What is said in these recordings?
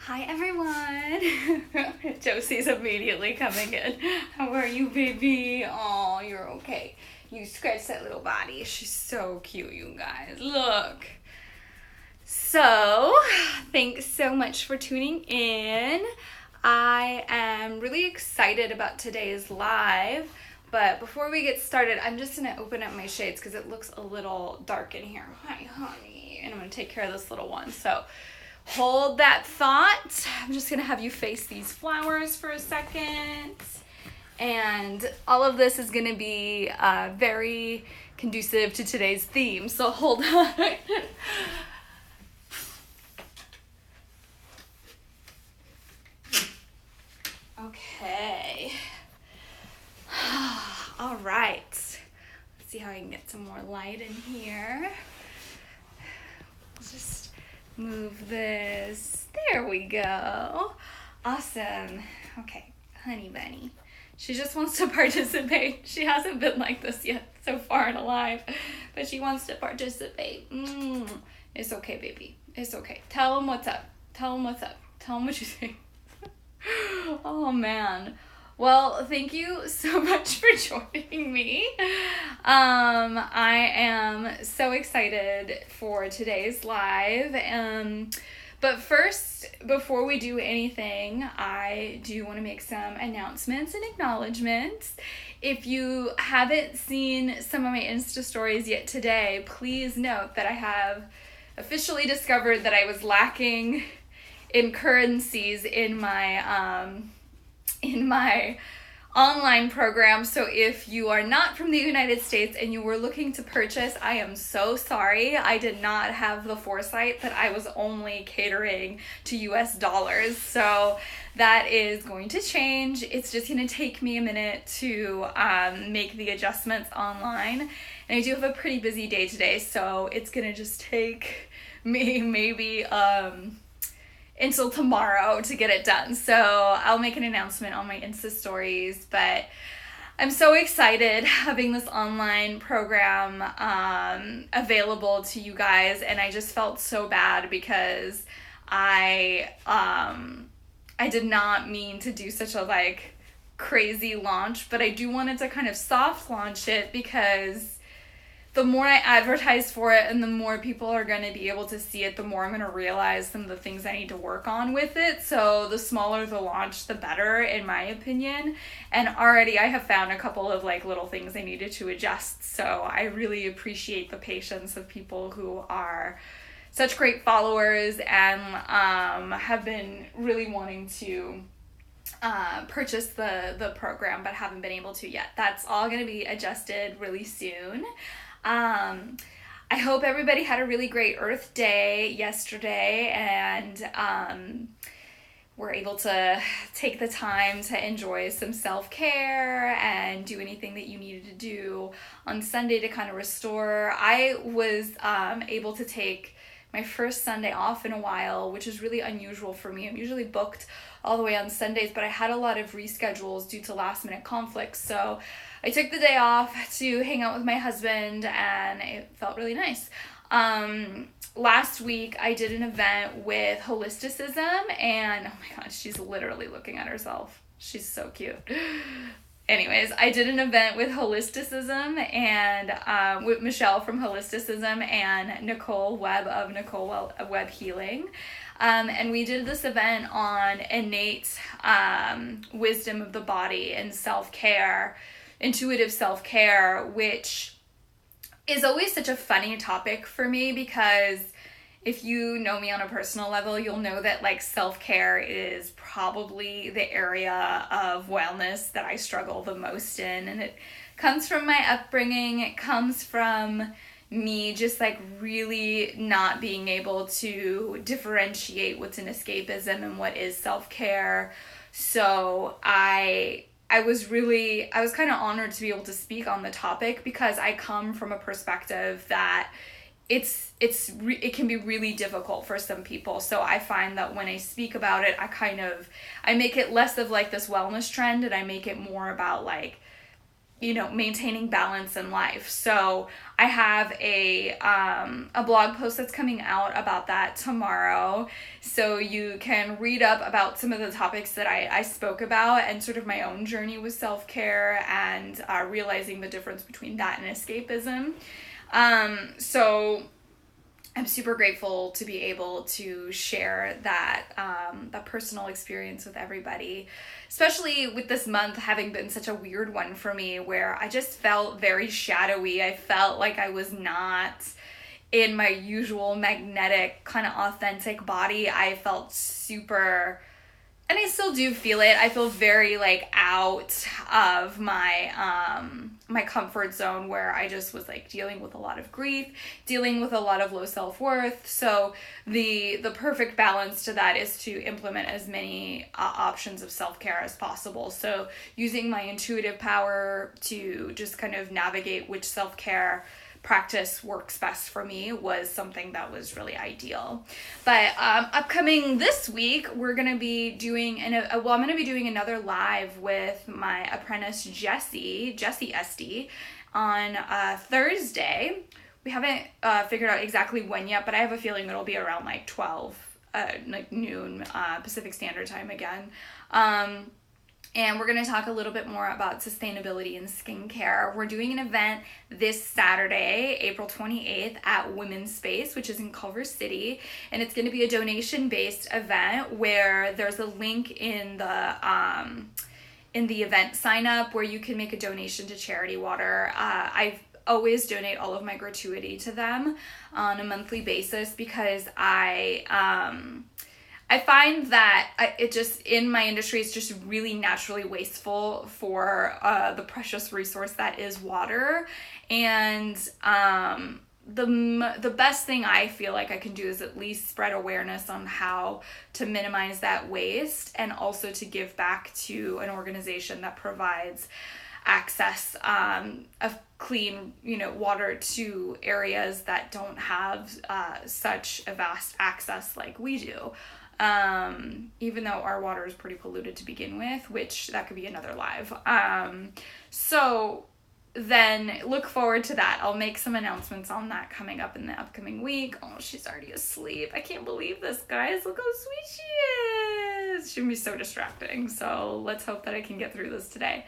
Hi everyone! Josie's immediately coming in. How are you, baby? Oh, you're okay. You scratch that little body. She's so cute, you guys. Look. So, thanks so much for tuning in. I am really excited about today's live. But before we get started, I'm just going to open up my shades because it looks a little dark in here. Hi, honey. And I'm going to take care of this little one. So, hold that thought. I'm just going to have you face these flowers for a second. And all of this is going to be very conducive to today's theme. So hold on. Okay. All right. Let's see how I can get some more light in here. Just move this. There we go. Awesome. Okay, honey bunny. She just wants to participate. She hasn't been like this yet so far in her life, but she wants to participate. It's okay, baby. It's okay. Tell him what's up. Tell him what's up. Tell him what you think. Oh, man. Well, thank you so much for joining me. I am so excited for today's live. But first, before we do anything, I do want to make some announcements and acknowledgements. If you haven't seen some of my Insta stories yet today, please note that I have officially discovered that I was lacking in currencies in my online program. So if you are not from the United States and you were looking to purchase, I am so sorry. I did not have the foresight that I was only catering to US dollars. So that is going to change. It's just going to take me a minute to make the adjustments online. And I do have a pretty busy day today, so it's going to just take me maybe until tomorrow to get it done. So I'll make an announcement on my Insta stories, but I'm so excited having this online program available to you guys, and I just felt so bad because I did not mean to do such a crazy launch, but I do wanted to kind of soft launch it because the more I advertise for it and the more people are going to be able to see it, the more I'm going to realize some of the things I need to work on with it. So the smaller the launch, the better, in my opinion. And already I have found a couple of little things I needed to adjust. So I really appreciate the patience of people who are such great followers and have been really wanting to purchase the program but haven't been able to yet. That's all going to be adjusted really soon. I hope everybody had a really great Earth Day yesterday and were able to take the time to enjoy some self-care and do anything that you needed to do on Sunday to kind of restore. I was able to take my first Sunday off in a while, which is really unusual for me. I'm usually booked all the way on Sundays, but I had a lot of reschedules due to last minute conflicts. So I took the day off to hang out with my husband and it felt really nice. Last week I did an event with Holisticism and oh my gosh, she's literally looking at herself. She's so cute. Anyways, I did an event with Holisticism and with Michelle from Holisticism and Nicole Webb of Nicole Webb Healing. And we did this event on innate wisdom of the body and self-care, intuitive self-care, which is always such a funny topic for me because if you know me on a personal level, you'll know that self-care is probably the area of wellness that I struggle the most in. And it comes from my upbringing. It comes from me just really not being able to differentiate what's an escapism and what is self-care. So I was kind of honored to be able to speak on the topic because I come from a perspective that it can be really difficult for some people. So I find that when I speak about it, I make it less of this wellness trend and I make it more about maintaining balance in life. So I have a blog post that's coming out about that tomorrow. So you can read up about some of the topics that I spoke about and sort of my own journey with self-care and realizing the difference between that and escapism. So I'm super grateful to be able to share that personal experience with everybody, especially with this month having been such a weird one for me where I just felt very shadowy. I felt like I was not in my usual magnetic, kind of authentic body. I felt super... And I still do feel it. I feel very like out of my my comfort zone where I just was like dealing with a lot of grief, dealing with a lot of low self-worth. So the perfect balance to that is to implement as many options of self-care as possible. So using my intuitive power to just kind of navigate which self-care practice works best for me was something that was really ideal. But upcoming this week, we're going to be doing, I'm going to be doing another live with my apprentice Jessie Esty on Thursday. We haven't figured out exactly when yet, but I have a feeling it'll be around like 12, like noon Pacific Standard Time again. And we're going to talk a little bit more about sustainability and skincare. We're doing an event this Saturday, April 28th at Women's Space, which is in Culver City. And it's going to be a donation-based event where there's a link in the event sign up where you can make a donation to Charity Water. I always donate all of my gratuity to them on a monthly basis because I find that it just, in my industry, it's just really naturally wasteful for the precious resource that is water. And the best thing I feel like I can do is at least spread awareness on how to minimize that waste and also to give back to an organization that provides access of clean, water to areas that don't have such a vast access like we do. Even though our water is pretty polluted to begin with, which that could be another live. So then look forward to that. I'll make some announcements on that coming up in the upcoming week. Oh, she's already asleep. I can't believe this, guys. Look how sweet she is. She'll be so distracting. So let's hope that I can get through this today.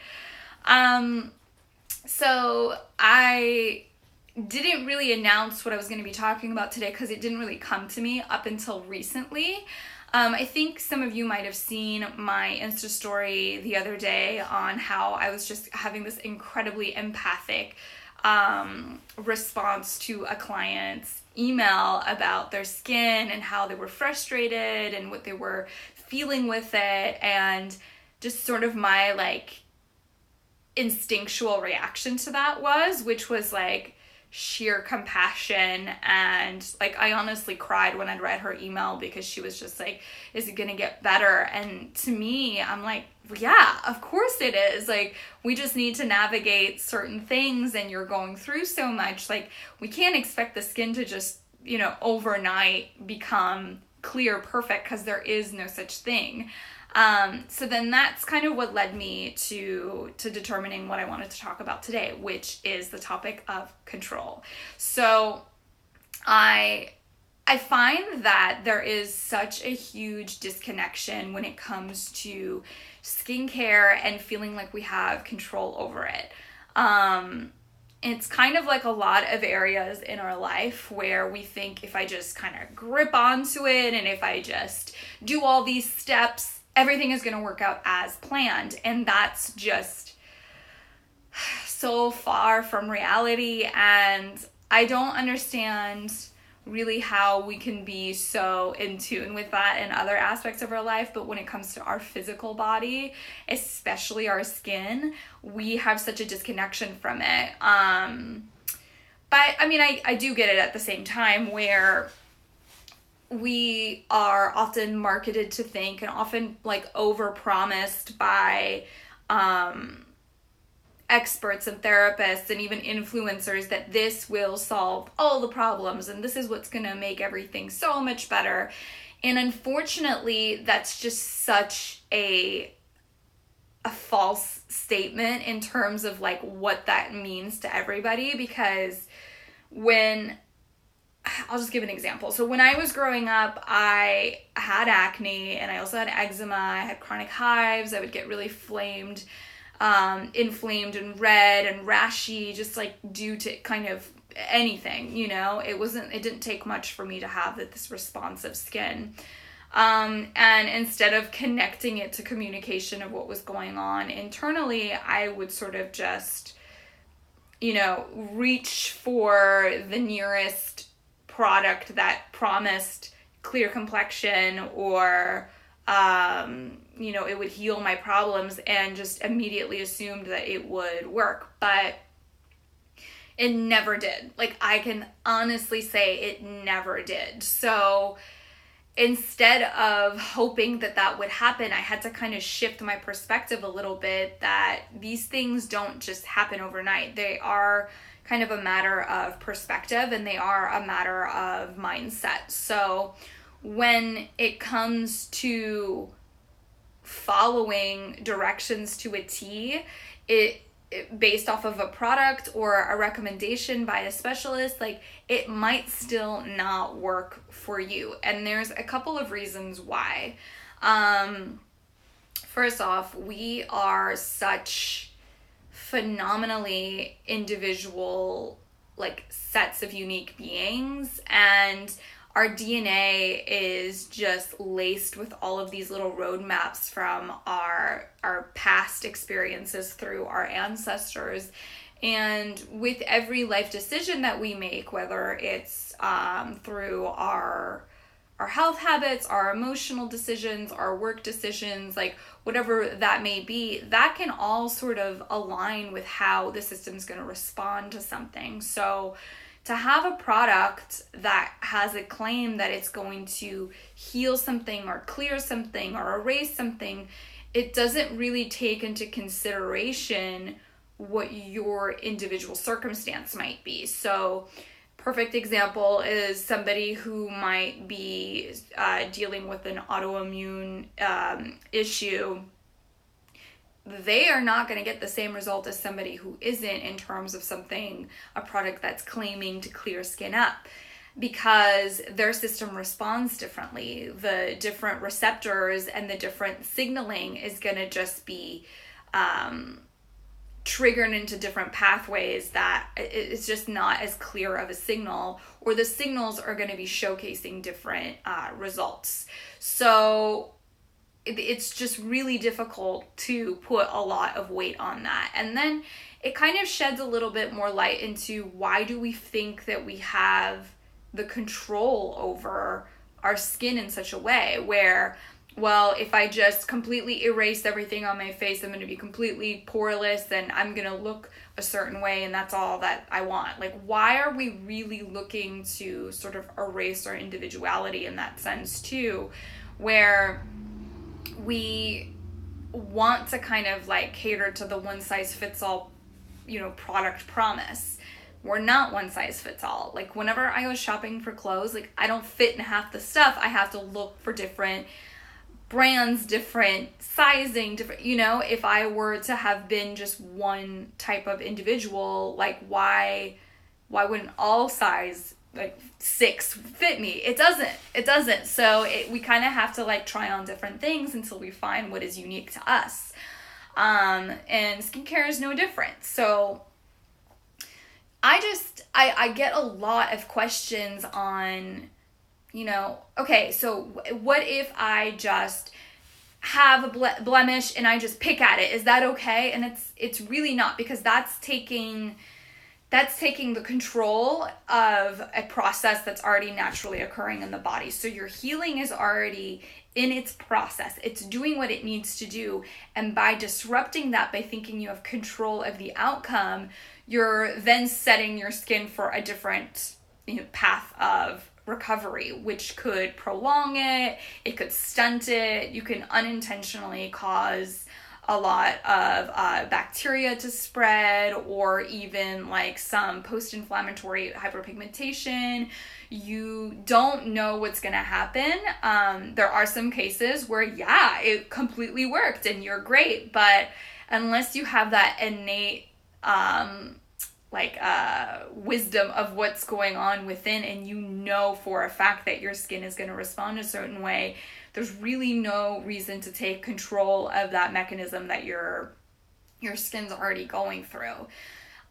So I didn't really announce what I was going to be talking about today because it didn't really come to me up until recently. I think some of you might have seen my Insta story the other day on how I was just having this incredibly empathic response to a client's email about their skin and how they were frustrated and what they were feeling with it, and just sort of my like instinctual reaction to that which was like sheer compassion. And like I honestly cried when I'd read her email because she was just like, is it gonna get better? And to me, I'm like, yeah, of course it is. Like, we just need to navigate certain things, and you're going through so much. Like, we can't expect the skin to just, overnight become clear, perfect, because there is no such thing. So then that's kind of what led me to determining what I wanted to talk about today, which is the topic of control. So I find that there is such a huge disconnection when it comes to skincare and feeling like we have control over it. It's kind of like a lot of areas in our life where we think if I just kind of grip onto it and if I just do all these steps, everything is going to work out as planned. And that's just so far from reality. And I don't understand really how we can be so in tune with that in other aspects of our life. But when it comes to our physical body, especially our skin, we have such a disconnection from it. But I mean, I do get it at the same time where we are often marketed to think and often like overpromised by experts and therapists and even influencers that this will solve all the problems and this is what's going to make everything so much better. And unfortunately, that's just such a a false statement in terms of like what that means to everybody, because I'll just give an example. So when I was growing up, I had acne and I also had eczema. I had chronic hives. I would get really inflamed and red and rashy, just like due to kind of anything, it didn't take much for me to have this responsive skin. And instead of connecting it to communication of what was going on internally, I would sort of just, reach for the nearest product that promised clear complexion or, it would heal my problems, and just immediately assumed that it would work. But it never did. Like, I can honestly say it never did. So instead of hoping that would happen, I had to kind of shift my perspective a little bit, that these things don't just happen overnight. They are kind of a matter of perspective, and they are a matter of mindset. So when it comes to following directions to a T, it based off of a product or a recommendation by a specialist, like, it might still not work for you. And there's a couple of reasons why. First off, we are such phenomenally individual, like, sets of unique beings, and our DNA is just laced with all of these little roadmaps from our past experiences through our ancestors. And with every life decision that we make, whether it's through our health habits, our emotional decisions, our work decisions, like whatever that may be, that can all sort of align with how the system's going to respond to something. So to have a product that has a claim that it's going to heal something or clear something or erase something, it doesn't really take into consideration what your individual circumstance might be. So perfect example is somebody who might be dealing with an autoimmune issue. They are not going to get the same result as somebody who isn't, in terms of a product that's claiming to clear skin up, because their system responds differently. The different receptors and the different signaling is going to just be triggered into different pathways that it's just not as clear of a signal, or the signals are going to be showcasing different results. So it's just really difficult to put a lot of weight on that. And then it kind of sheds a little bit more light into, why do we think that we have the control over our skin in such a way where, well, if I just completely erase everything on my face, I'm going to be completely poreless and I'm going to look a certain way, and that's all that I want. Like, why are we really looking to sort of erase our individuality in that sense too, where we want to kind of like cater to the one size fits all, product promise. We're not one size fits all. Like, whenever I go shopping for clothes, like, I don't fit in half the stuff. I have to look for different brands, different sizing, different, if I were to have been just one type of individual, like, why wouldn't all size, like, 6 fit me? It doesn't. So we kind of have to like try on different things until we find what is unique to us. And skincare is no different. So I get a lot of questions on, okay, so what if I just have a blemish and I just pick at it? Is that okay? And it's really not, because that's taking the control of a process that's already naturally occurring in the body. So your healing is already in its process. It's doing what it needs to do. And by disrupting that, by thinking you have control of the outcome, you're then setting your skin for a different path of recovery, which could prolong it. It could stunt it. You can unintentionally cause a lot of bacteria to spread, or even like some post-inflammatory hyperpigmentation. You don't know what's going to happen. There are some cases where, yeah, it completely worked and you're great, but unless you have that innate wisdom of what's going on within, and you know for a fact that your skin is going to respond a certain way, there's really no reason to take control of that mechanism that your skin's already going through.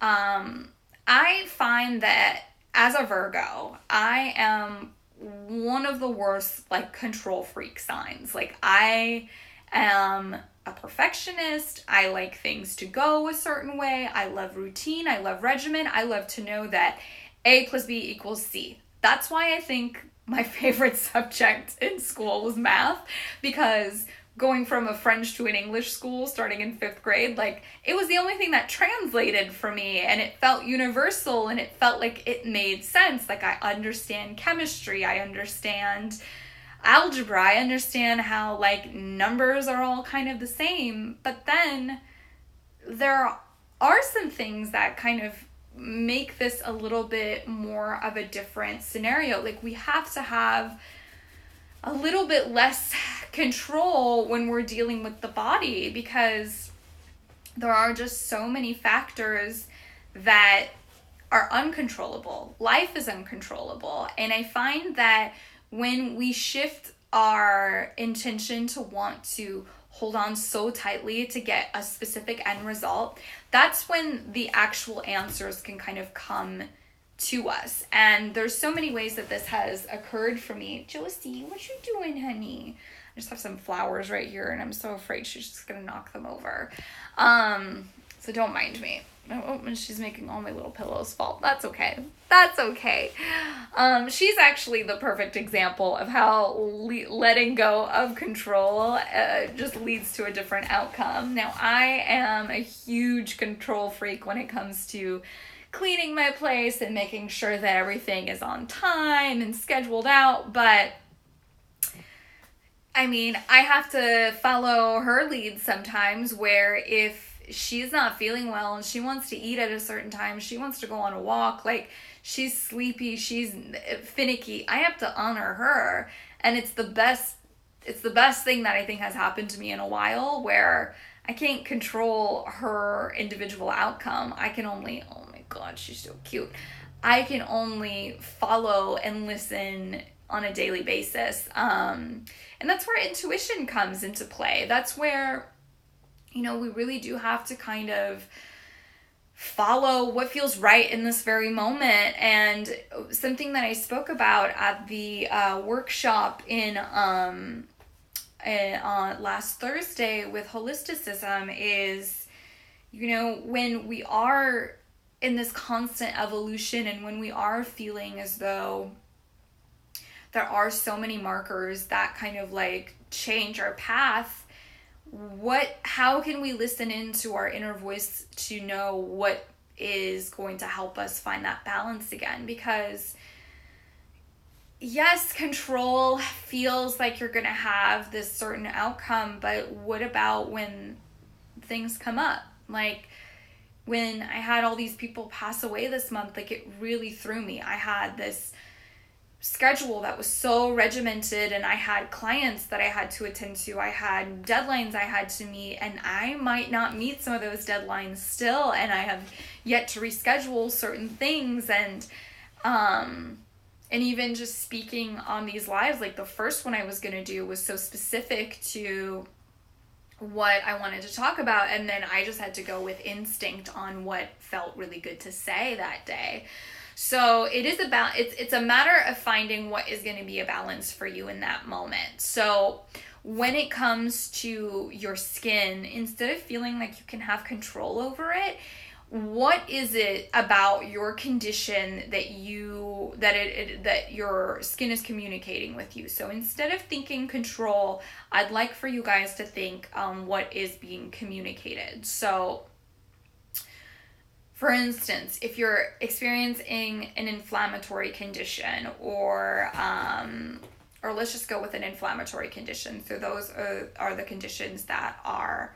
I find that as a Virgo, I am one of the worst like control freak signs. Like, I am a perfectionist. I like things to go a certain way. I love routine. I love regimen. I love to know that A plus B equals C. That's why I think my favorite subject in school was math, because going from a French to an English school starting in 5th grade, like, it was the only thing that translated for me, and it felt universal, and it felt like it made sense. Like, I understand chemistry, I understand algebra, I understand how like numbers are all kind of the same, but then there are some things that kind of make this a little bit more of a different scenario. Like, we have to have a little bit less control when we're dealing with the body, because there are just so many factors that are uncontrollable. Life is uncontrollable, and I find that when we shift our intention to want to hold on so tightly to get a specific end result, that's when the actual answers can kind of come to us. And there's so many ways that this has occurred for me. Josie, what you doing, honey? I just have some flowers right here, and I'm so afraid she's just gonna knock them over. So don't mind me. Oh, and she's making all my little pillows fall. That's okay. That's okay. She's actually the perfect example of how letting go of control just leads to a different outcome. Now, I am a huge control freak when it comes to cleaning my place and making sure that everything is on time and scheduled out, but I mean, I have to follow her lead sometimes, where if she's not feeling well and she wants to eat at a certain time, she wants to go on a walk, like, she's sleepy, she's finicky, I have to honor her. And it's the best thing that I think has happened to me in a while, where I can't control her individual outcome. I can only, oh my God, she's so cute, I can only follow and listen on a daily basis. And that's where intuition comes into play. That's where, you know, we really do have to kind of follow what feels right in this very moment. And something that I spoke about at the workshop on last Thursday with holisticism is, you know, when we are in this constant evolution, and when we are feeling as though there are so many markers that kind of like change our path, how can we listen into our inner voice to know what is going to help us find that balance again? Because yes, control feels like you're going to have this certain outcome, but what about when things come up? Like, when I had all these people pass away this month, like, it really threw me. I had this schedule that was so regimented, and I had clients that I had to attend to, I had deadlines I had to meet, and I might not meet some of those deadlines still, and I have yet to reschedule certain things. And even just speaking on these lives, like the first one I was going to do was so specific to what I wanted to talk about, and then I just had to go with instinct on what felt really good to say that day. So it is about, it's a matter of finding what is going to be a balance for you in that moment. So when it comes to your skin, instead of feeling like you can have control over it, what is it about your condition that your skin is communicating with you? So instead of thinking control, I'd like for you guys to think what is being communicated. So for instance, if you're experiencing an inflammatory condition, or let's just go with an inflammatory condition. So those are the conditions that are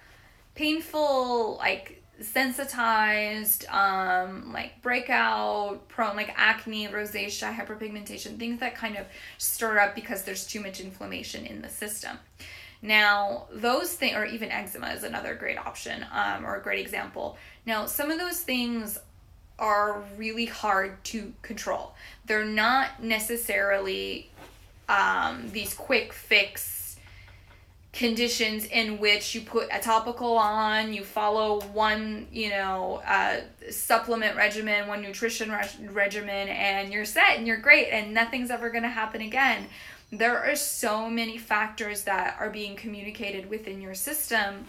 painful, like sensitized, like breakout prone, like acne, rosacea, hyperpigmentation, things that kind of stir up because there's too much inflammation in the system. Now, those things, or even eczema is another great option, or a great example. Now, some of those things are really hard to control. They're not necessarily these quick fix conditions in which you put a topical on, you follow one, supplement regimen, one nutrition regimen, and you're set and you're great and nothing's ever going to happen again. There are so many factors that are being communicated within your system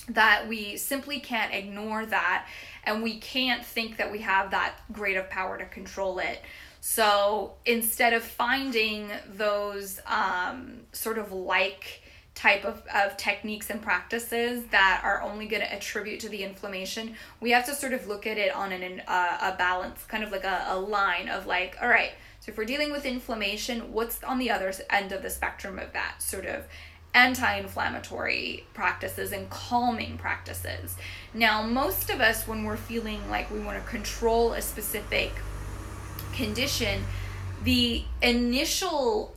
that we simply can't ignore that, and we can't think that we have that great of power to control it. So instead of finding those sort of like type of techniques and practices that are only going to attribute to the inflammation, we have to sort of look at it on a balance, kind of like a line of like, all right, so if we're dealing with inflammation, what's on the other end of the spectrum of that? Sort of anti-inflammatory practices and calming practices. Now, most of us, when we're feeling like we want to control a specific condition, the initial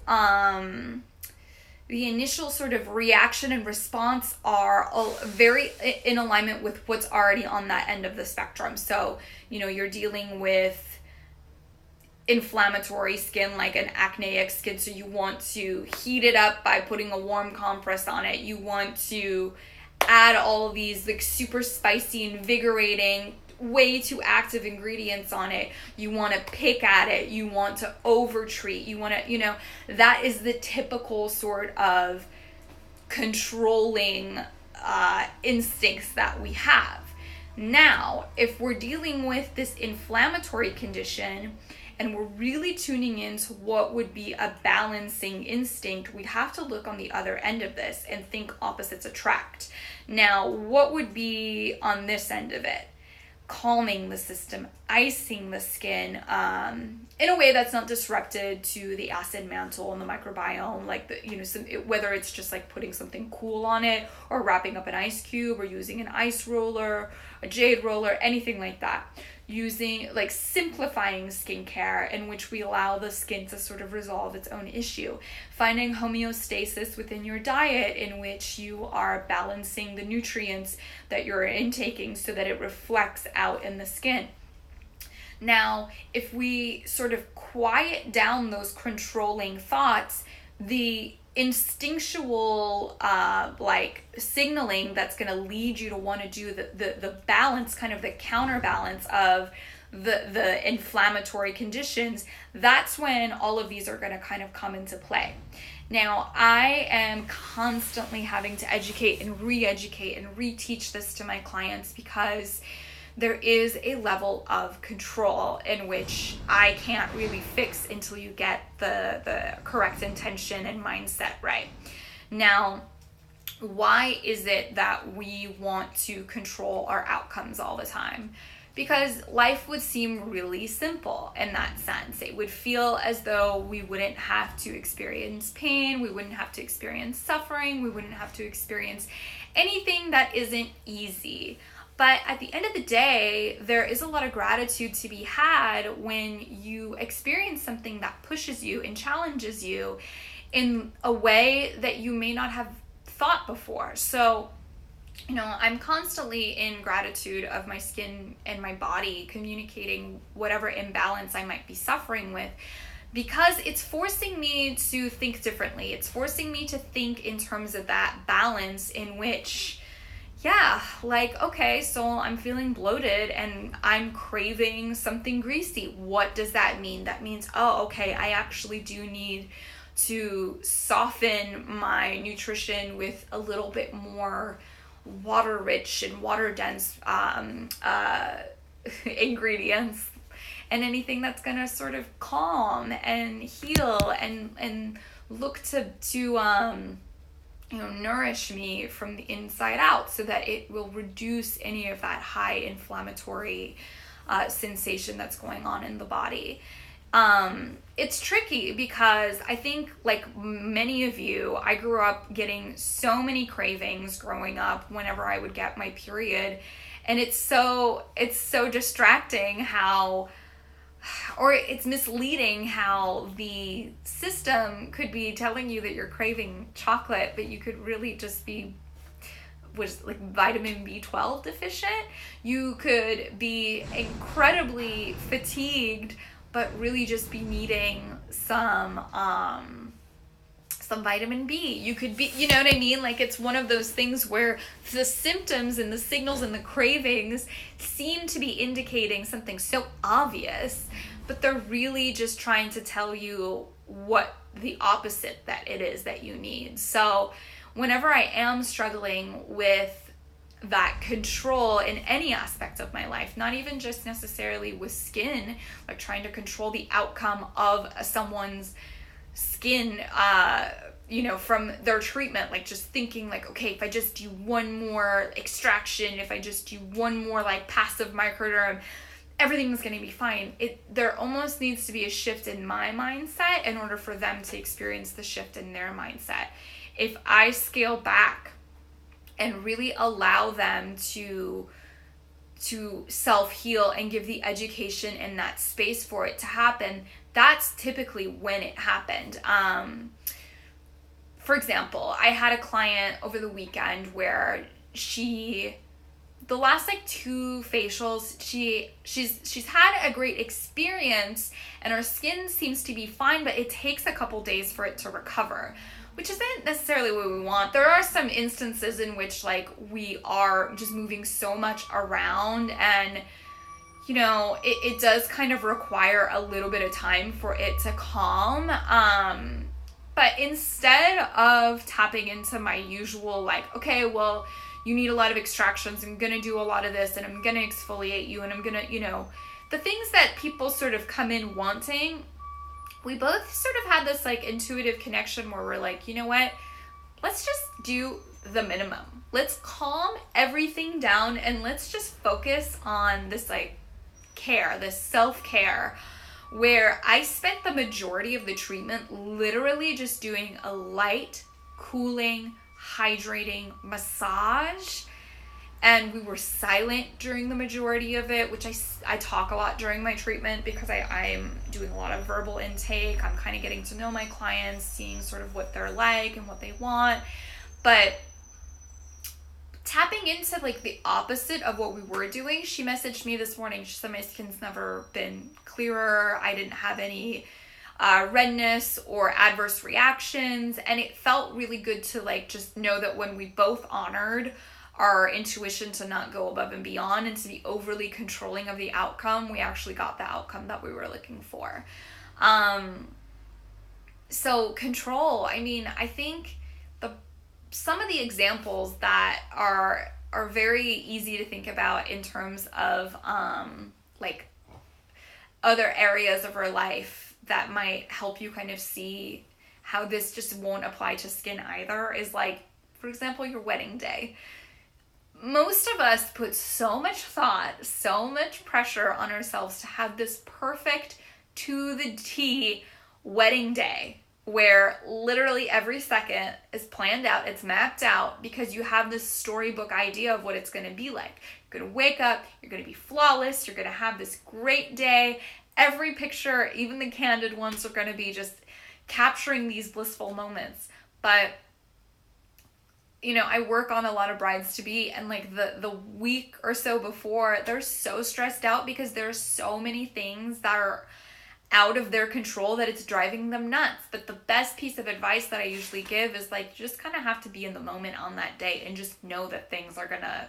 sort of reaction and response are very in alignment with what's already on that end of the spectrum. So, you're dealing with inflammatory skin, like an acneic skin, so you want to heat it up by putting a warm compress on it. You want to add all of these like super spicy, invigorating, way too active ingredients on it. You want to pick at it. You want to overtreat. You want to, that is the typical sort of controlling instincts that we have. Now, if we're dealing with this inflammatory condition and we're really tuning into what would be a balancing instinct, we'd have to look on the other end of this and think opposites attract. Now, what would be on this end of it? Calming the system, icing the skin in a way that's not disrupted to the acid mantle and the microbiome, like whether it's just like putting something cool on it or wrapping up an ice cube or using an ice roller, a jade roller, anything like that. Using like simplifying skincare in which we allow the skin to sort of resolve its own issue. Finding homeostasis within your diet in which you are balancing the nutrients that you're intaking so that it reflects out in the skin. Now, if we sort of quiet down those controlling thoughts, the instinctual like signaling that's going to lead you to want to do the balance, kind of the counterbalance of the inflammatory conditions, that's when all of these are going to kind of come into play. Now, I am constantly having to educate and re-educate and reteach this to my clients because there is a level of control in which I can't really fix until you get the correct intention and mindset right. Now, why is it that we want to control our outcomes all the time? Because life would seem really simple in that sense. It would feel as though we wouldn't have to experience pain, we wouldn't have to experience suffering, we wouldn't have to experience anything that isn't easy. But at the end of the day, there is a lot of gratitude to be had when you experience something that pushes you and challenges you in a way that you may not have thought before. So, I'm constantly in gratitude of my skin and my body, communicating whatever imbalance I might be suffering with, because it's forcing me to think differently. It's forcing me to think in terms of that balance in which, okay, so I'm feeling bloated and I'm craving something greasy. What does that mean? That means, I actually do need to soften my nutrition with a little bit more water-rich and water-dense ingredients, and anything that's going to sort of calm and heal and look to nourish me from the inside out so that it will reduce any of that high inflammatory sensation that's going on in the body. It's tricky because I think, like many of you, I grew up getting so many cravings growing up whenever I would get my period. And it's so distracting how, or it's misleading how the system could be telling you that you're craving chocolate, but you could really just be was like vitamin B12 deficient. You could be incredibly fatigued, but really just be needing some vitamin B. You could be, you know what I mean? Like, it's one of those things where the symptoms and the signals and the cravings seem to be indicating something so obvious, but they're really just trying to tell you what the opposite that it is that you need. So whenever I am struggling with that control in any aspect of my life, not even just necessarily with skin, like trying to control the outcome of someone's skin, from their treatment, like just thinking like, okay, if I just do one more extraction, if I just do one more like passive microderm, everything's going to be fine. There almost needs to be a shift in my mindset in order for them to experience the shift in their mindset. If I scale back and really allow them to self-heal and give the education and that space for it to happen, that's typically when it happened. For example, I had a client over the weekend where the last like 2 facials, she's had a great experience and her skin seems to be fine, but it takes a couple days for it to recover, which isn't necessarily what we want. There are some instances in which like we are just moving so much around and it does kind of require a little bit of time for it to calm. But instead of tapping into my usual like, okay, well, you need a lot of extractions, I'm going to do a lot of this and I'm going to exfoliate you and I'm going to, the things that people sort of come in wanting, we both sort of had this like intuitive connection where we're like, you know what, let's just do the minimum. Let's calm everything down and let's just focus on this like care, this self-care, where I spent the majority of the treatment literally just doing a light, cooling, hydrating massage. And we were silent during the majority of it, which I talk a lot during my treatment because I'm doing a lot of verbal intake. I'm kind of getting to know my clients, seeing sort of what they're like and what they want. But tapping into like the opposite of what we were doing, she messaged me this morning. She said my skin's never been clearer. I didn't have any redness or adverse reactions. And it felt really good to like just know that when we both honored our intuition to not go above and beyond and to be overly controlling of the outcome, we actually got the outcome that we were looking for. So control, I mean, I think some of the examples that are very easy to think about in terms of like other areas of our life that might help you kind of see how this just won't apply to skin either is like, for example, your wedding day. Most of us put so much thought, so much pressure on ourselves to have this perfect to the T wedding day where literally every second is planned out, it's mapped out because you have this storybook idea of what it's going to be like. You're going to wake up, you're going to be flawless, you're going to have this great day. Every picture, even the candid ones, are going to be just capturing these blissful moments. But I work on a lot of brides-to-be, and like the week or so before, they're so stressed out because there's so many things that are out of their control that it's driving them nuts. But the best piece of advice that I usually give is like, you just kind of have to be in the moment on that day and just know that things are gonna,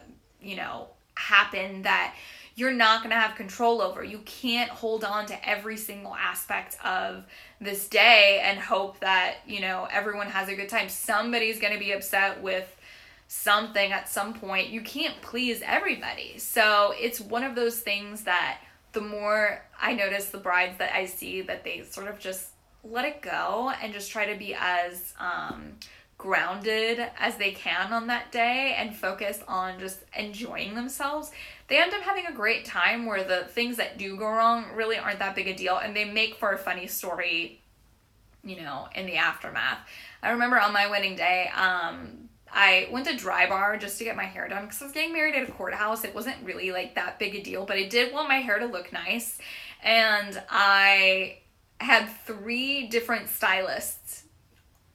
happen that you're not gonna have control over. You can't hold on to every single aspect of this day and hope that, everyone has a good time. Somebody's gonna be upset with something at some point. You can't please everybody. So it's one of those things that the more I notice the brides that I see that they sort of just let it go and just try to be as grounded as they can on that day and focus on just enjoying themselves, they end up having a great time where the things that do go wrong really aren't that big a deal, and they make for a funny story, you know, in the aftermath. I remember on my wedding day, I went to Dry Bar just to get my hair done because I was getting married at a courthouse. It wasn't really like that big a deal, but I did want my hair to look nice. And I had 3 different stylists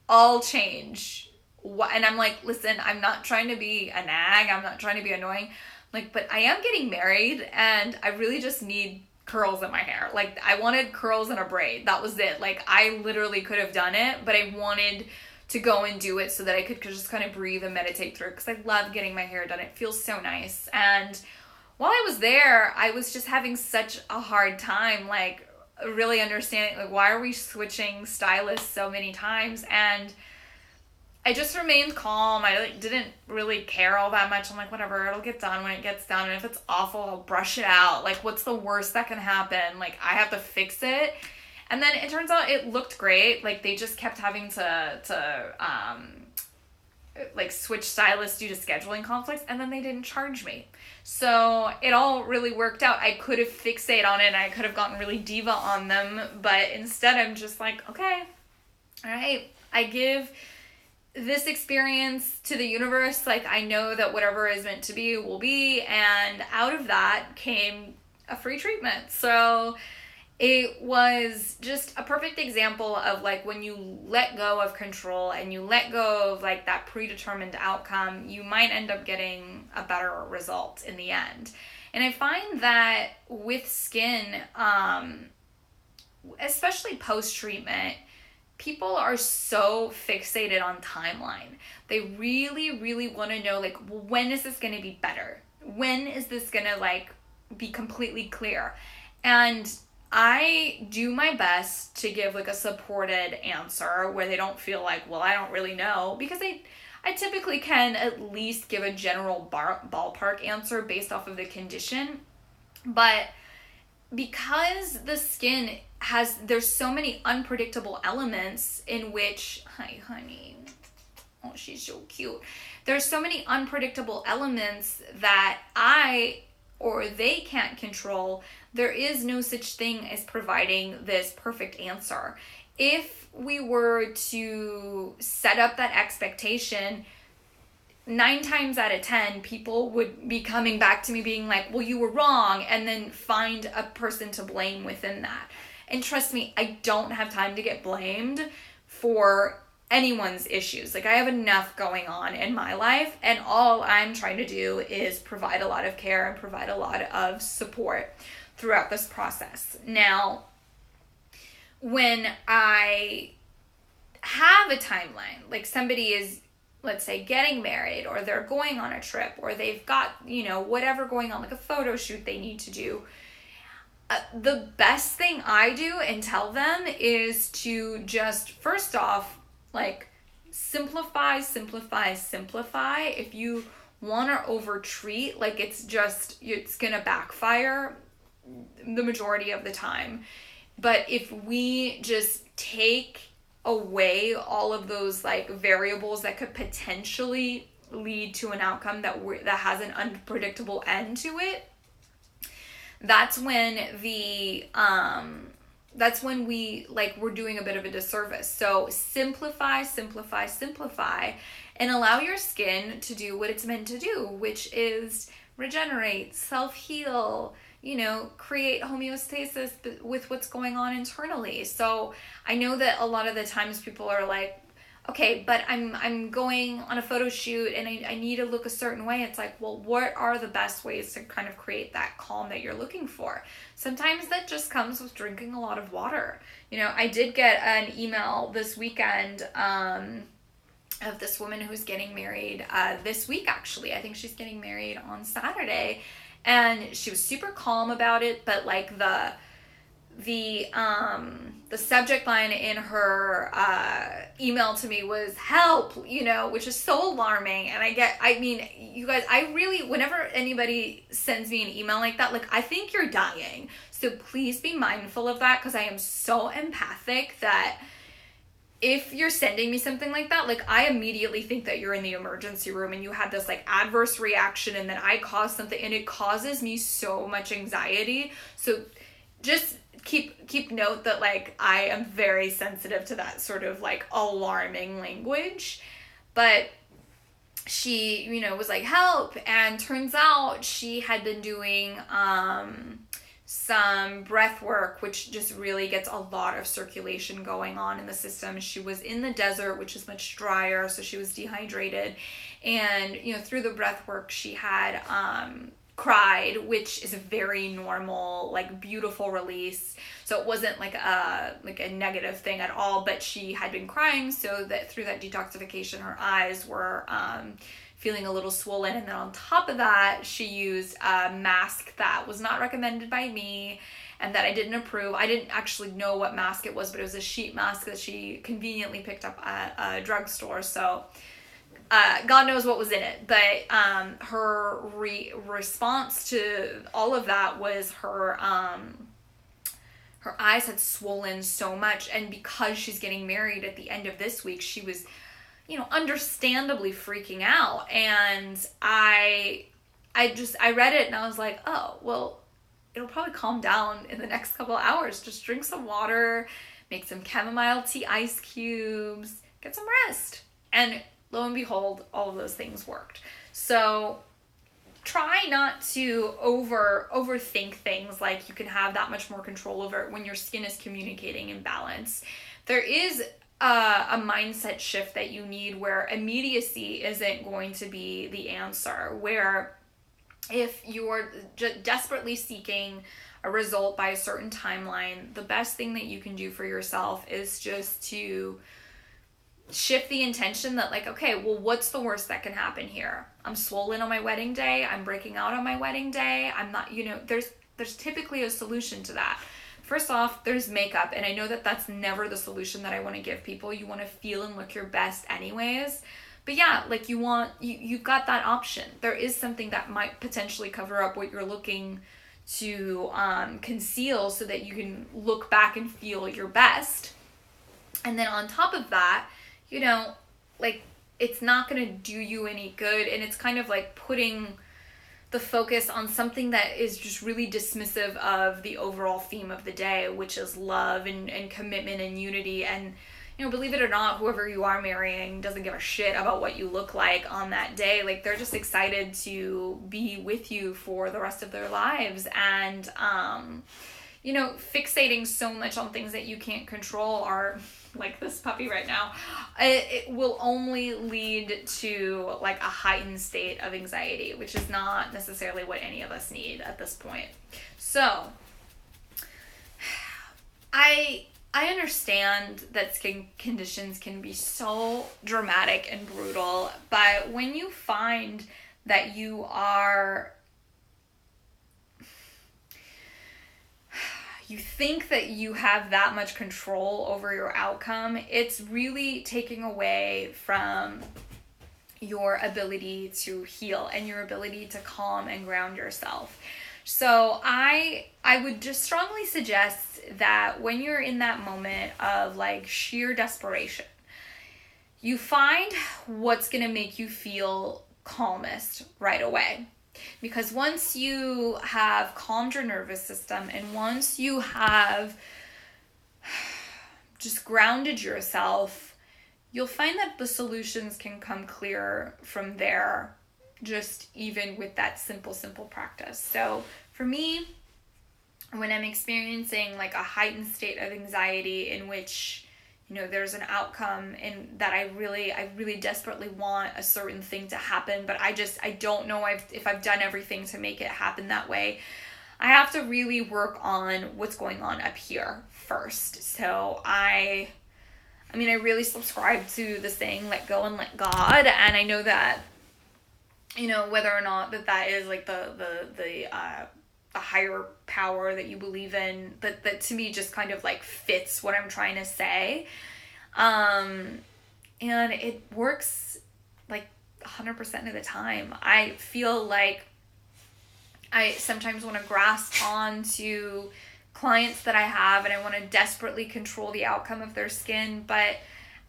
all change. And I'm like, listen, I'm not trying to be a nag. I'm not trying to be annoying. Like, but I am getting married and I really just need curls in my hair. Like, I wanted curls and a braid. That was it. Like, I literally could have done it, but I wanted to go and do it so that I could just kind of breathe and meditate through it, because I love getting my hair done. It feels so nice. And while I was there, I was just having such a hard time, like, really understanding, like, why are we switching stylists so many times? And I just remained calm. I didn't really care all that much. I'm like, whatever, it'll get done when it gets done. And if it's awful, I'll brush it out. Like, what's the worst that can happen? Like, I have to fix it. And then it turns out it looked great. Like, they just kept having to switch stylists due to scheduling conflicts, and then they didn't charge me. So it all really worked out. I could have fixated on it, and I could have gotten really diva on them, but instead I'm just like, okay, all right, I give this experience to the universe. Like, I know that whatever is meant to be will be, and out of that came a free treatment. So it was just a perfect example of, like, when you let go of control and you let go of, like, that predetermined outcome, you might end up getting a better result in the end. And I find that with skin, especially post-treatment, people are so fixated on timeline. They really, really want to know, like, well, when is this going to be better? When is this going to, like, be completely clear? And I do my best to give, like, a supported answer where they don't feel like, well, I don't really know, because I typically can at least give a general ballpark answer based off of the condition. But because the skin there's so many unpredictable elements in which, hi honey, oh, she's so cute. There's so many unpredictable elements that I or they can't control. There is no such thing as providing this perfect answer. If we were to set up that expectation, 9 times out of 10, people would be coming back to me being like, well, you were wrong, and then find a person to blame within that. And trust me, I don't have time to get blamed for anyone's issues. Like, I have enough going on in my life, and all I'm trying to do is provide a lot of care and provide a lot of support throughout this process. Now, when I have a timeline, like somebody is, let's say, getting married, or they're going on a trip, or they've got, you know, whatever going on, like a photo shoot they need to do, the best thing I do and tell them is to just, first off, like, simplify. If you want to over-treat, like, it's gonna backfire the majority of the time. But if we just take away all of those, like, variables that could potentially lead to an outcome that has an unpredictable end to it, that's when we're doing a bit of a disservice. So simplify, and allow your skin to do what it's meant to do, which is regenerate, self-heal, you know, create homeostasis with what's going on internally. So I know that a lot of the times people are like, okay, but I'm going on a photo shoot and I need to look a certain way. It's like, well, what are the best ways to kind of create that calm that you're looking for? Sometimes that just comes with drinking a lot of water. You know, I did get an email this weekend of this woman who's getting married this week, actually. I think she's getting married on Saturday. And she was super calm about it, but, like, the subject line in her email to me was help, you know, which is so alarming. And I mean, you guys, I really, whenever anybody sends me an email like that, like, I think you're dying. So please be mindful of that, because I am so empathic that if you're sending me something like that, like, I immediately think that you're in the emergency room and you had this like adverse reaction and then I caused something, and it causes me so much anxiety. So just keep note that like I am very sensitive to that sort of like alarming language. But she, was like, help. And turns out she had been doing some breath work, which just really gets a lot of circulation going on in the system. She was in the desert, which is much drier, so she was dehydrated. And, through the breath work, she had cried, which is a very normal, like, beautiful release. So it wasn't like a negative thing at all, but she had been crying, so that through that detoxification, her eyes were feeling a little swollen. And then on top of that, she used a mask that was not recommended by me and that I didn't approve. I didn't actually know what mask it was, but it was a sheet mask that she conveniently picked up at a drugstore. So God knows what was in it. But her response to all of that was her eyes had swollen so much. And because she's getting married at the end of this week, she was understandably freaking out. And I read it and I was like, oh, well, it'll probably calm down in the next couple of hours. Just drink some water, make some chamomile tea ice cubes, get some rest. And lo and behold, all of those things worked. So try not to overthink things like you can have that much more control over it when your skin is communicating in balance. There is a mindset shift that you need where immediacy isn't going to be the answer, where if you're desperately seeking a result by a certain timeline, the best thing that you can do for yourself is just to shift the intention that like, okay, well, what's the worst that can happen here? I'm swollen on my wedding day. I'm breaking out on my wedding day. I'm not, there's typically a solution to that. First off, there's makeup, and I know that that's never the solution that I want to give people. You want to feel and look your best anyways. But yeah, like you've got that option. There is something that might potentially cover up what you're looking to conceal so that you can look back and feel your best. And then on top of that, like, it's not going to do you any good, and it's kind of like putting the focus on something that is just really dismissive of the overall theme of the day, which is love and commitment and unity. And, believe it or not, whoever you are marrying doesn't give a shit about what you look like on that day. Like, they're just excited to be with you for the rest of their lives. And, fixating so much on things that you can't control are like this puppy right now, it will only lead to like a heightened state of anxiety, which is not necessarily what any of us need at this point. So I understand that skin conditions can be so dramatic and brutal, but when you find that you think that you have that much control over your outcome, it's really taking away from your ability to heal and your ability to calm and ground yourself. So I would just strongly suggest that when you're in that moment of like sheer desperation, you find what's going to make you feel calmest right away. Because once you have calmed your nervous system and once you have just grounded yourself, you'll find that the solutions can come clearer from there, just even with that simple practice. So for me, when I'm experiencing like a heightened state of anxiety in which there's an outcome and that I really desperately want a certain thing to happen, but I don't know if I've done everything to make it happen that way. I have to really work on what's going on up here first. So I really subscribe to the saying, let go and let God. And I know that, whether or not that is like the higher power that you believe in, that to me just kind of like fits what I'm trying to say. And it works like 100% of the time. I feel like I sometimes want to grasp onto clients that I have and I want to desperately control the outcome of their skin, but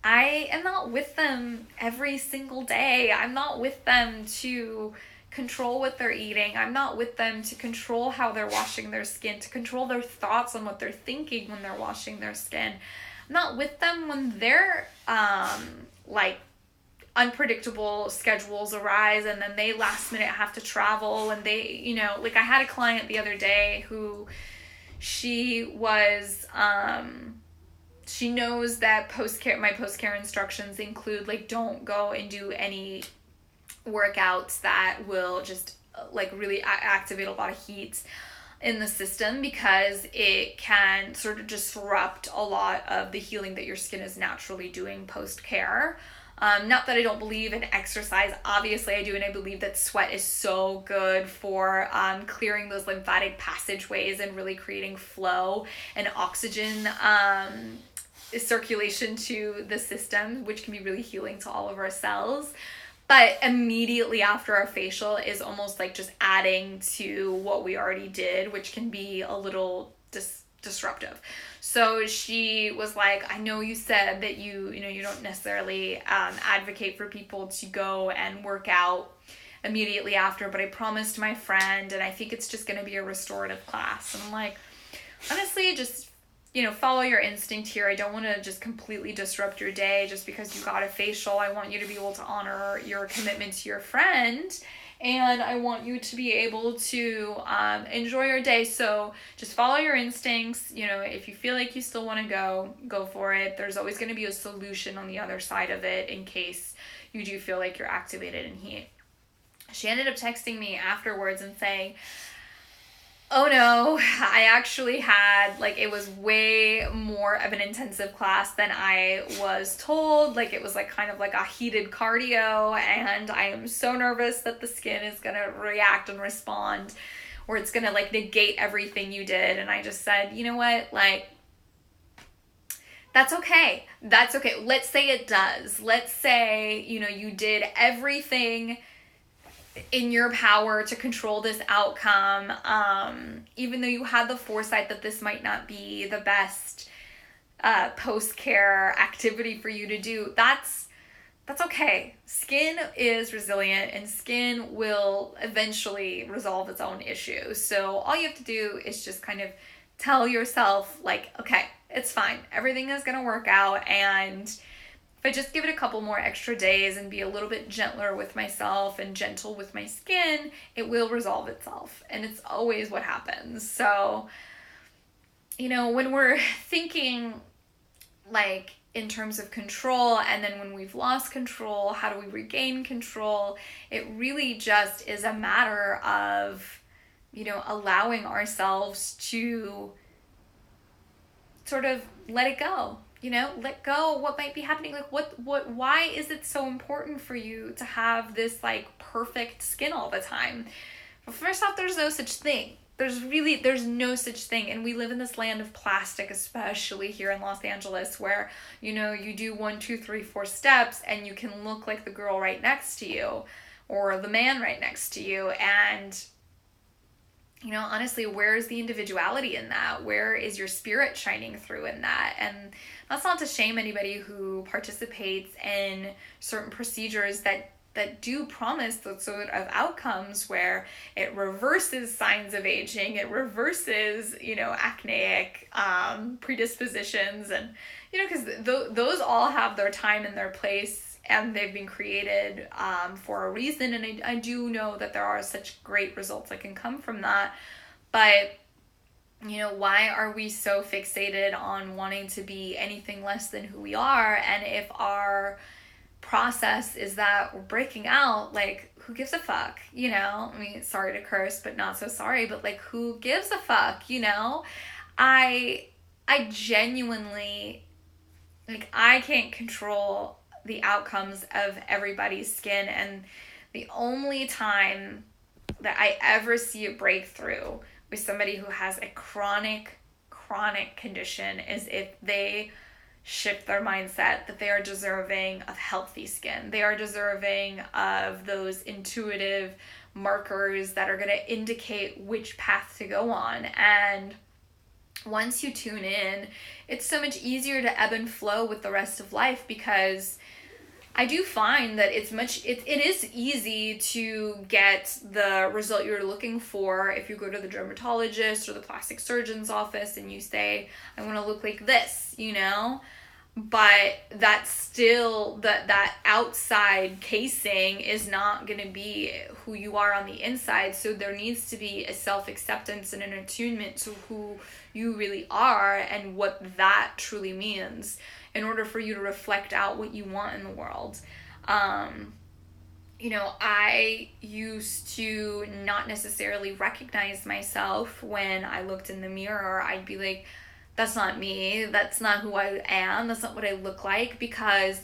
I am not with them every single day. I'm not with them to control what they're eating. I'm not with them to control how they're washing their skin, to control their thoughts on what they're thinking when they're washing their skin. I'm not with them when their like unpredictable schedules arise and then they last minute have to travel and they, like I had a client the other day who she was she knows that my post-care instructions include like don't go and do any workouts that will just like really activate a lot of heat in the system because it can sort of disrupt a lot of the healing that your skin is naturally doing post-care. Not that I don't believe in exercise. Obviously, I do, and I believe that sweat is so good for clearing those lymphatic passageways and really creating flow and oxygen circulation to the system, which can be really healing to all of our cells. But immediately after our facial is almost like just adding to what we already did, which can be a little disruptive. So she was like, I know you said that you don't necessarily advocate for people to go and work out immediately after, but I promised my friend and I think it's just going to be a restorative class. And I'm like, honestly, just follow your instinct here. I don't want to just completely disrupt your day just because you got a facial. I want you to be able to honor your commitment to your friend, and I want you to be able to enjoy your day. So just follow your instincts. If you feel like you still want to go for it. There's always going to be a solution on the other side of it in case you do feel like you're activated in heat. She ended up texting me afterwards and saying, oh no, I actually had, it was way more of an intensive class than I was told. It was kind of like a heated cardio, and I am so nervous that the skin is going to react and respond, or it's going to negate everything you did. And I just said, you know what, that's okay. That's okay. Let's say it does. Let's say, you did everything in your power to control this outcome, even though you had the foresight that this might not be the best post-care activity for you to do. That's okay. Skin is resilient and skin will eventually resolve its own issues. So all you have to do is just kind of tell yourself okay, it's fine. Everything is going to work out, and if I just give it a couple more extra days and be a little bit gentler with myself and gentle with my skin, it will resolve itself. And it's always what happens. So, when we're thinking in terms of control, and then when we've lost control, how do we regain control? It really just is a matter of, allowing ourselves to sort of let it go. Let go what might be happening. Why is it so important for you to have this perfect skin all the time? Well, first off, there's no such thing. There's no such thing. And we live in this land of plastic, especially here in Los Angeles, where, you do 1, 2, 3, 4 steps and you can look like the girl right next to you or the man right next to you. And honestly, where's the individuality in that? Where is your spirit shining through in that? And that's not to shame anybody who participates in certain procedures that do promise those sort of outcomes where it reverses signs of aging, it reverses, acneic predispositions, and, because those all have their time and their place, and they've been created for a reason. And I do know that there are such great results that can come from that. But, why are we so fixated on wanting to be anything less than who we are? And if our process is that we're breaking out, who gives a fuck? Sorry to curse, but not so sorry. But who gives a fuck? I genuinely, I can't control the outcomes of everybody's skin, and the only time that I ever see a breakthrough with somebody who has a chronic condition is if they shift their mindset that they are deserving of healthy skin. They are deserving of those intuitive markers that are going to indicate which path to go on. And once you tune in, it's so much easier to ebb and flow with the rest of life, because I do find that it is easy to get the result you're looking for if you go to the dermatologist or the plastic surgeon's office and you say, I want to look like this, but that's still, that outside casing is not going to be who you are on the inside. So there needs to be a self-acceptance and an attunement to who you really are and what that truly means, in order for you to reflect out what you want in the world. I used to not necessarily recognize myself when I looked in the mirror. I'd be like, that's not me. That's not who I am. That's not what I look like, because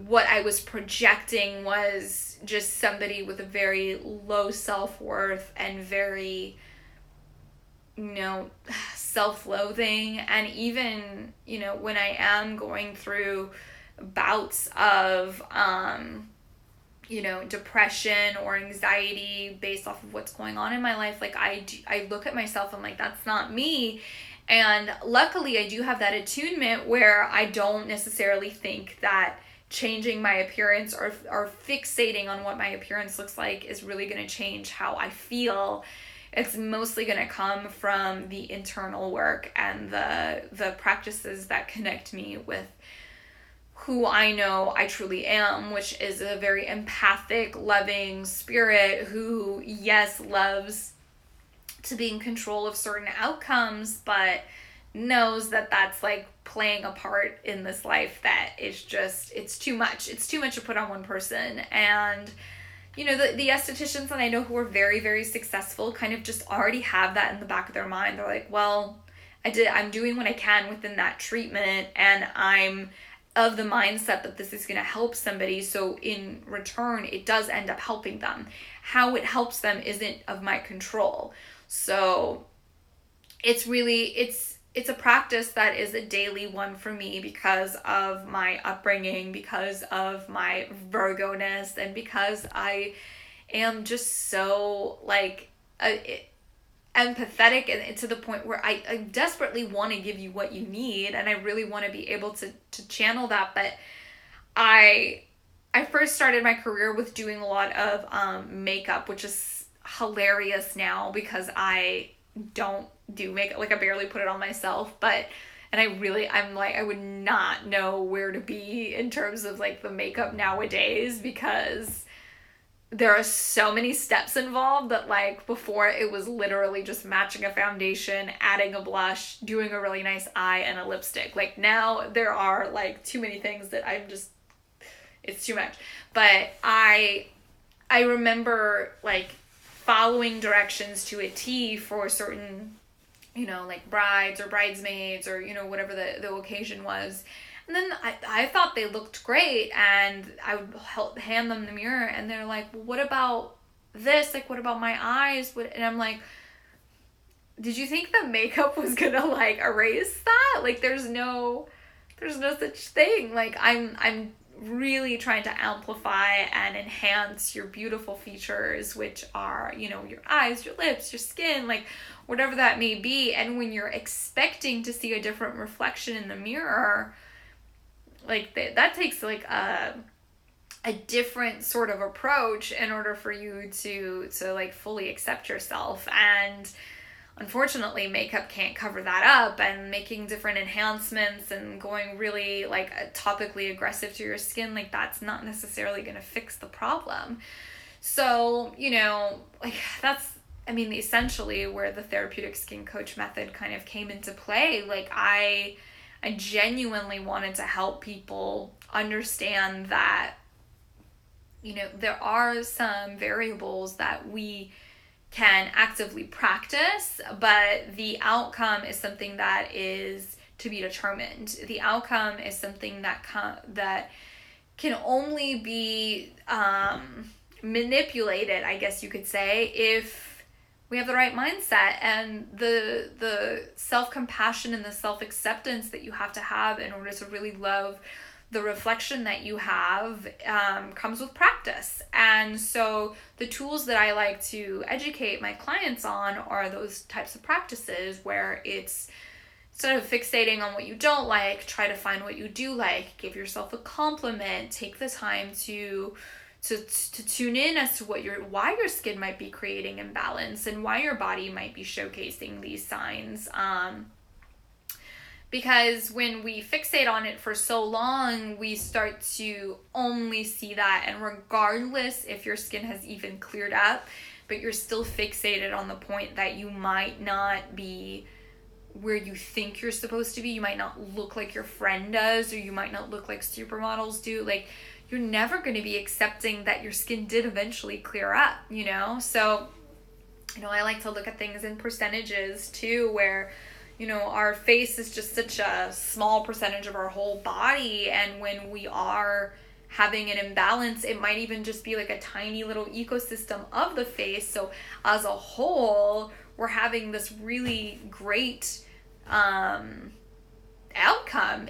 what I was projecting was just somebody with a very low self-worth and very, self-loathing. And even, when I am going through bouts of, depression or anxiety based off of what's going on in my life, like I look at myself and like, that's not me. And luckily I do have that attunement where I don't necessarily think that changing my appearance or fixating on what my appearance looks like is really going to change how I feel. It's mostly going to come from the internal work and the practices that connect me with who I know I truly am, which is a very empathic, loving spirit who, yes, loves to be in control of certain outcomes, but knows that that's like playing a part in this life that is just, it's too much. It's too much to put on one person. And the estheticians that I know who are very, very successful kind of just already have that in the back of their mind. They're like, well, I'm doing what I can within that treatment, and I'm of the mindset that this is going to help somebody. So in return, it does end up helping them. How it helps them isn't of my control. So it's a practice that is a daily one for me because of my upbringing, because of my Virgo-ness, and because I am just so empathetic and to the point where I desperately want to give you what you need, and I really want to be able to channel that. But I first started my career with doing a lot of makeup, which is hilarious now because I don't do makeup. Like, I barely put it on myself, and I would not know where to be in terms of like the makeup nowadays, because there are so many steps involved that like before it was literally just matching a foundation, adding a blush, doing a really nice eye and a lipstick. Like now there are like too many things that it's too much. But I remember like following directions to a T for certain, like brides or bridesmaids or, whatever the occasion was. And then I thought they looked great, and I would hand them the mirror, and they're like, well, what about this? Like, what about my eyes? And I'm like, did you think the makeup was gonna like erase that? Like, there's no such thing. Like, I'm really trying to amplify and enhance your beautiful features, which are, your eyes, your lips, your skin, like whatever that may be. And when you're expecting to see a different reflection in the mirror, like that takes like a different sort of approach in order for you to like fully accept yourself. And unfortunately, makeup can't cover that up, and making different enhancements and going really like topically aggressive to your skin, like that's not necessarily going to fix the problem. So, like that's, essentially where the therapeutic skin coach method kind of came into play. Like I genuinely wanted to help people understand that, there are some variables that we can actively practice, but the outcome is something that is to be determined. The outcome is something that can only be manipulated, I guess you could say, if we have the right mindset, and the self-compassion and the self-acceptance that you have to have in order to really love the reflection that you have comes with practice. And so the tools that I like to educate my clients on are those types of practices where it's instead of fixating on what you don't like, try to find what you do like. Give yourself a compliment. Take the time to tune in as to why your skin might be creating imbalance and why your body might be showcasing these signs. Because when we fixate on it for so long, we start to only see that. And regardless if your skin has even cleared up, but you're still fixated on the point that you might not be where you think you're supposed to be, you might not look like your friend does, or you might not look like supermodels do, like, you're never going to be accepting that your skin did eventually clear up, you know? So, you know, I like to look at things in percentages too, where, you know, our face is just such a small percentage of our whole body, and when we are having an imbalance, it might even just be like a tiny little ecosystem of the face. So as a whole, we're having this really great outcome,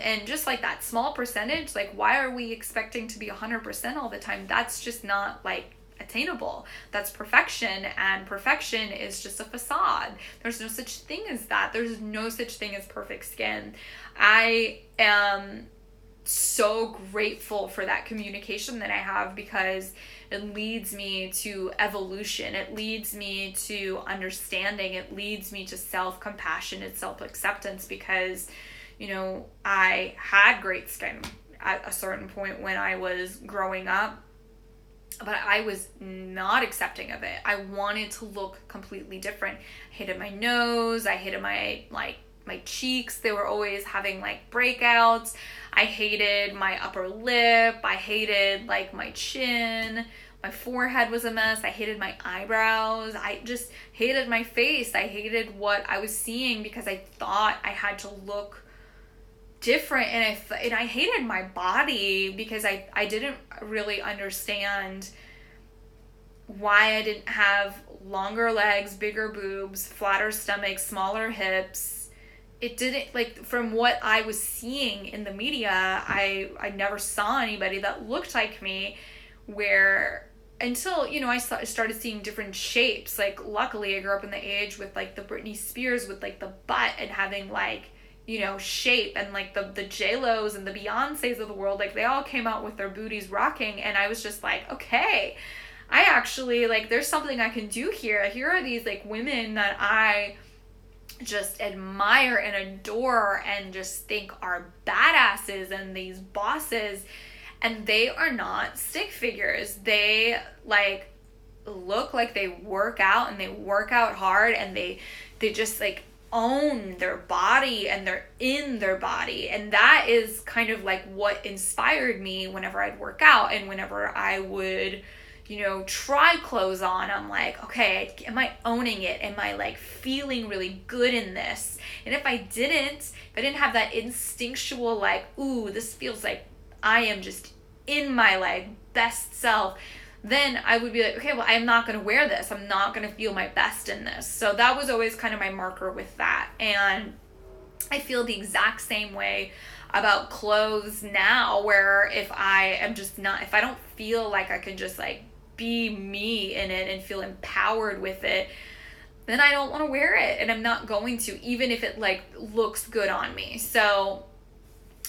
and just like that small percentage, like, why are we expecting to be 100% all the time? That's just not like attainable. That's perfection, and perfection is just a facade. There's no such thing as that. There's no such thing as perfect skin. I am so grateful for that communication that I have, because it leads me to evolution. It leads me to understanding. It leads me to self-compassion and self-acceptance, because, you know, I had great skin at a certain point when I was growing up, but I was not accepting of it. I wanted to look completely different. I hated my nose. I hated my cheeks. They were always having like breakouts. I hated my upper lip. I hated like my chin. My forehead was a mess. I hated my eyebrows. I just hated my face. I hated what I was seeing, because I thought I had to look different, and I hated my body, because I didn't really understand why I didn't have longer legs, bigger boobs, flatter stomach, smaller hips. It didn't, like, from what I was seeing in the media, I never saw anybody that looked like me, where until, you know, I started seeing different shapes. Like, luckily I grew up in the age with like the Britney Spears with like the butt and having like, you know, shape, and like the J-Los and the Beyoncés of the world, like, they all came out with their booties rocking, and I was just like, okay, I actually, like, there's something I can do here. Here are these like women that I just admire and adore and just think are badasses and these bosses, and they are not stick figures. They like look like they work out, and they work out hard, and they just like own their body, and they're in their body. And that is kind of like what inspired me whenever I'd work out, and whenever I would, you know, try clothes on. I'm like, okay, am I owning it? Am I like feeling really good in this? And if I didn't have that instinctual like, ooh, this feels like I am just in my like best self, then I would be like, okay, well, I'm not going to wear this. I'm not going to feel my best in this. So that was always kind of my marker with that. And I feel the exact same way about clothes now, where if I don't feel like I can just like be me in it and feel empowered with it, then I don't want to wear it. And I'm not going to, even if it like looks good on me. So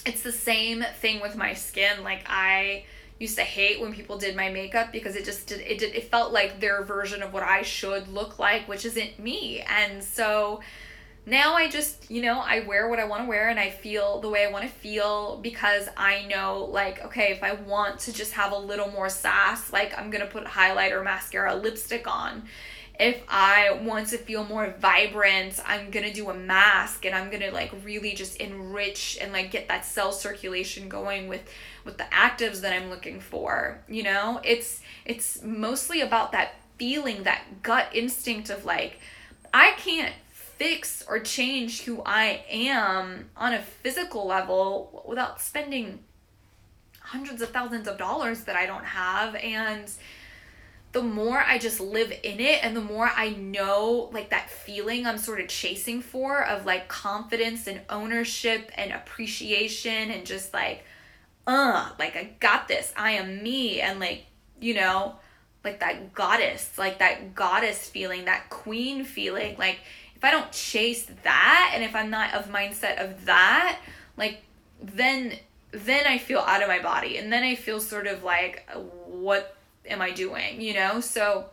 it's the same thing with my skin. Like, I used to hate when people did my makeup, because it felt like their version of what I should look like, which isn't me. And so now I just, you know, I wear what I want to wear, and I feel the way I want to feel, because I know, like, okay, if I want to just have a little more sass, like, I'm gonna put highlighter, mascara, lipstick on. If I want to feel more vibrant, I'm gonna do a mask, and I'm gonna like really just enrich and like get that cell circulation going with the actives that I'm looking for. You know, it's mostly about that feeling, that gut instinct of like, I can't fix or change who I am on a physical level without spending hundreds of thousands of dollars that I don't have. And the more I just live in it, and the more I know like that feeling I'm sort of chasing for, of like confidence and ownership and appreciation, and just like I got this, I am me, and like, you know, like that goddess feeling, that queen feeling. Like, if I don't chase that, and if I'm not of mindset of that, like, then I feel out of my body, and then I feel sort of like, what am I doing, you know? So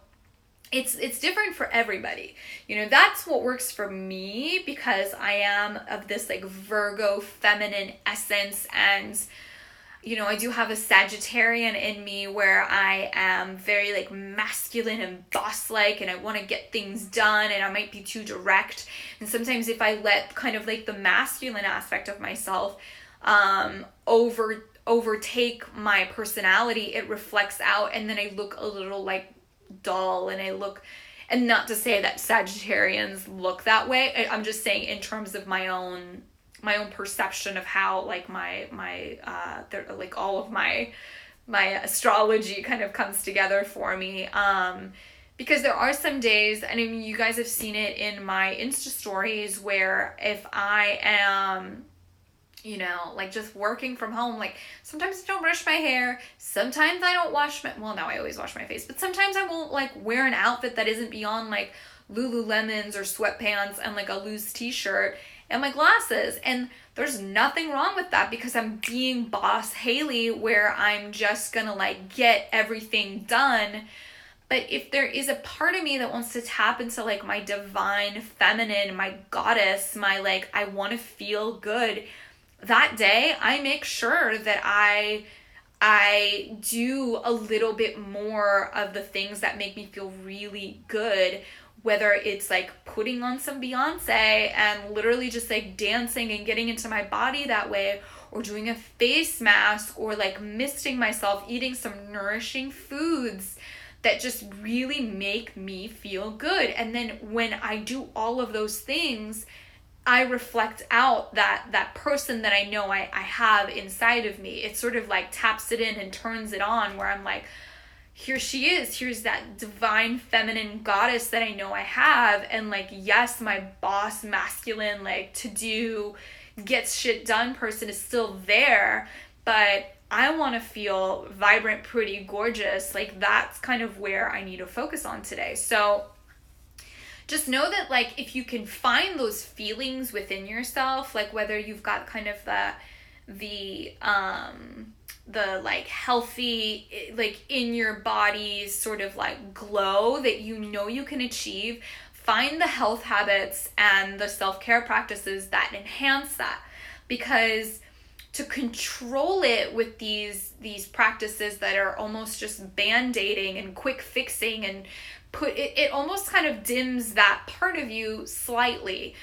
it's different for everybody. You know, that's what works for me, because I am of this like Virgo feminine essence, and you know, I do have a Sagittarian in me where I am very like masculine and boss-like, and I want to get things done, and I might be too direct. And sometimes if I let kind of like the masculine aspect of myself overtake my personality, it reflects out, and then I look a little like dull, and not to say that Sagittarians look that way. I'm just saying in terms of my own perception of how like my like all of my astrology kind of comes together for me, because there are some days, and I mean, you guys have seen it in my Insta stories, where if I am, you know, like just working from home, like sometimes I don't brush my hair, sometimes I don't wash my, well, now I always wash my face, but sometimes I won't like wear an outfit that isn't beyond like Lululemons or sweatpants and like a loose t-shirt and my glasses. And there's nothing wrong with that, because I'm being boss Haley, where I'm just gonna like get everything done. But if there is a part of me that wants to tap into like my divine feminine, my goddess, my like, I want to feel good, that day I make sure that I do a little bit more of the things that make me feel really good, whether it's like putting on some Beyonce and literally just like dancing and getting into my body that way, or doing a face mask, or like misting myself, eating some nourishing foods that just really make me feel good. And then when I do all of those things, I reflect out that person that I know I have inside of me. It sort of like taps it in and turns it on, where I'm like, here she is. Here's that divine feminine goddess that I know I have. And like, yes, my boss, masculine, like to do, gets shit done person is still there, but I want to feel vibrant, pretty, gorgeous. Like that's kind of where I need to focus on today. So just know that like, if you can find those feelings within yourself, like whether you've got kind of the like healthy, like in your body's sort of like glow that you know you can achieve, find the health habits and the self-care practices that enhance that. Because to control it with these practices that are almost just band-aiding and quick fixing, and it almost kind of dims that part of you slightly.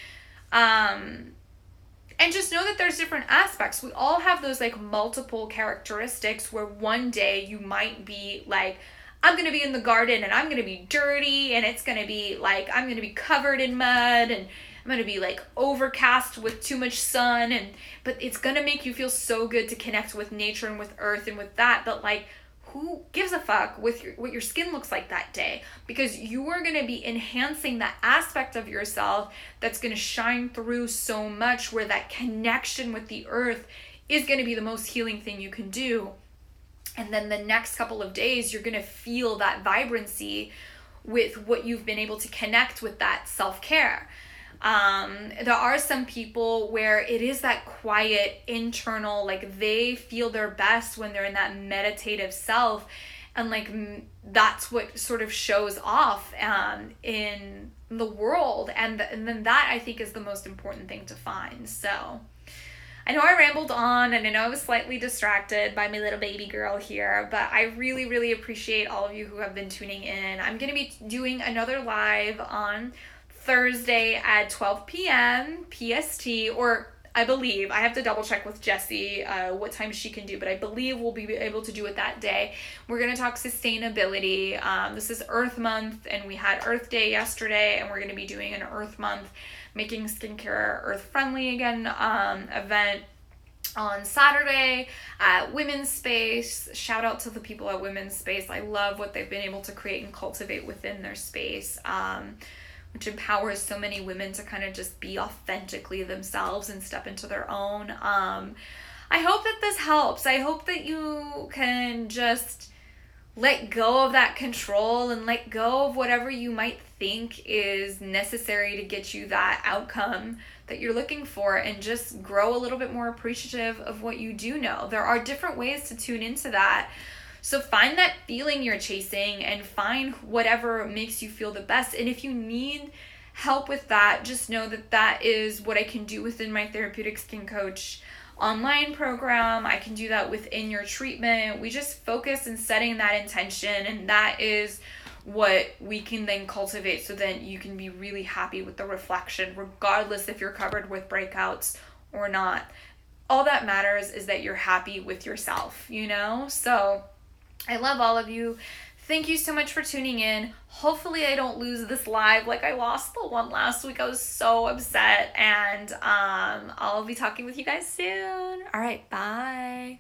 And just know that there's different aspects. We all have those like multiple characteristics, where one day you might be like, I'm going to be in the garden and I'm going to be dirty, and it's going to be like, I'm going to be covered in mud, and I'm going to be like overcast with too much sun, but it's going to make you feel so good to connect with nature and with earth and with that. But like, who gives a fuck with what your skin looks like that day? Because you are going to be enhancing that aspect of yourself that's going to shine through so much, where that connection with the earth is going to be the most healing thing you can do. And then the next couple of days, you're going to feel that vibrancy with what you've been able to connect with, that self-care. There are some people where it is that quiet internal, like they feel their best when they're in that meditative self, and like that's what sort of shows off in the world, and then that I think is the most important thing to find. So I know I rambled on, and I know I was slightly distracted by my little baby girl here, but I really, really appreciate all of you who have been tuning in. I'm going to be doing another live on Thursday at 12 p.m. PST, or I believe, I have to double check with Jessie what time she can do, but I believe we'll be able to do it that day. We're going to talk sustainability. This is Earth Month, and we had Earth Day yesterday, and we're going to be doing an Earth Month Making Skincare Earth Friendly again event on Saturday at Women's Space. Shout out to the people at Women's Space. I love what they've been able to create and cultivate within their space, which empowers so many women to kind of just be authentically themselves and step into their own. I hope that this helps. I hope that you can just let go of that control and let go of whatever you might think is necessary to get you that outcome that you're looking for, and just grow a little bit more appreciative of what you do know. There are different ways to tune into that. So find that feeling you're chasing and find whatever makes you feel the best. And if you need help with that, just know that that is what I can do within my Therapeutic Skin Coach online program. I can do that within your treatment. We just focus on setting that intention, and that is what we can then cultivate so that you can be really happy with the reflection, regardless if you're covered with breakouts or not. All that matters is that you're happy with yourself, you know? So I love all of you. Thank you so much for tuning in. Hopefully I don't lose this live like I lost the one last week. I was so upset, and I'll be talking with you guys soon. All right, bye.